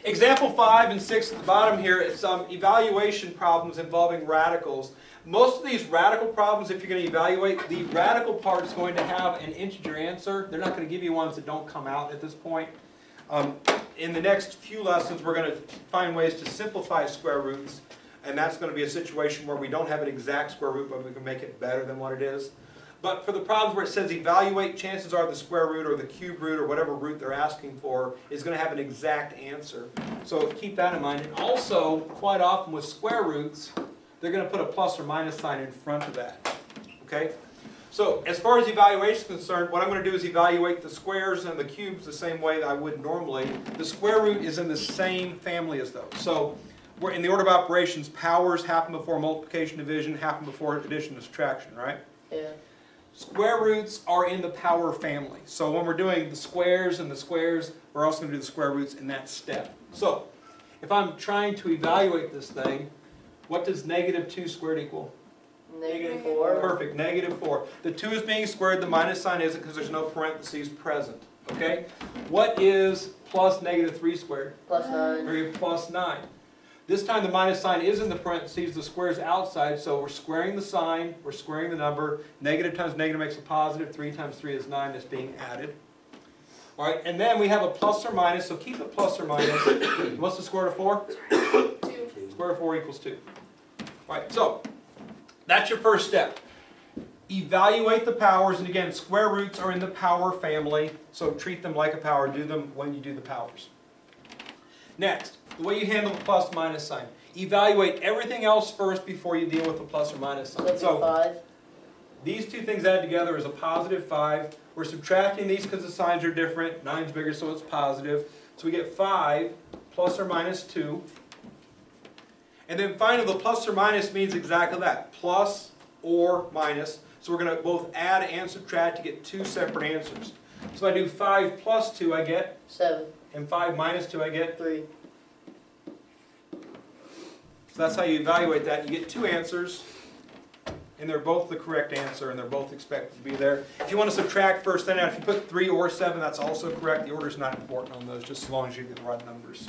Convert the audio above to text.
Example 5 and 6 at the bottom here is some evaluation problems involving radicals. Most of these radical problems, if you're going to evaluate, the radical part is going to have an integer answer. They're not going to give you ones that don't come out at this point. In the next few lessons, we're going to find ways to simplify square roots, and that's going to be a situation where we don't have an exact square root, but we can make it better than what it is. But for the problems where it says evaluate, chances are the square root or the cube root or whatever root they're asking for is going to have an exact answer. So keep that in mind. And also, quite often with square roots, they're going to put a plus or minus sign in front of that. Okay? So as far as evaluation is concerned, what I'm going to do is evaluate the squares and the cubes the same way that I would normally. The square root is in the same family as those. So we're in the order of operations, powers happen before multiplication, division, happen before addition and subtraction, right? Yeah. Square roots are in the power family. So when we're doing the squares and the squares, we're also going to do the square roots in that step. So if I'm trying to evaluate this thing, what does negative 2 squared equal? Negative 4. Perfect, negative 4. The 2 is being squared, the minus sign isn't because there's no parentheses present. Okay? What is plus negative 3 squared? Plus 9. Or plus 9. This time the minus sign is in the parentheses, the square is outside, so we're squaring the sign, we're squaring the number. Negative times negative makes a positive, 3 times 3 is 9, that's being added. Alright, and then we have a plus or minus, so keep it plus or minus. What's the square root of 4? 2. Square root of 4 equals 2. Alright, so that's your first step. Evaluate the powers, and again, square roots are in the power family, so treat them like a power, do them when you do the powers. Next, the way you handle the plus minus sign. Evaluate everything else first before you deal with the plus or minus sign. So 5. These two things added together is a positive 5. We're subtracting these because the signs are different. 9's bigger, so it's positive. So we get 5 plus or minus 2. And then finally, the plus or minus means exactly that. Plus or minus. So we're going to both add and subtract to get two separate answers. So if I do 5 plus 2, I get 7. And 5 minus 2, I get 3. So that's how you evaluate that. You get two answers, and they're both the correct answer, and they're both expected to be there. If you want to subtract first, then if you put 3 or 7, that's also correct. The order is not important on those, just as long as you get the right numbers.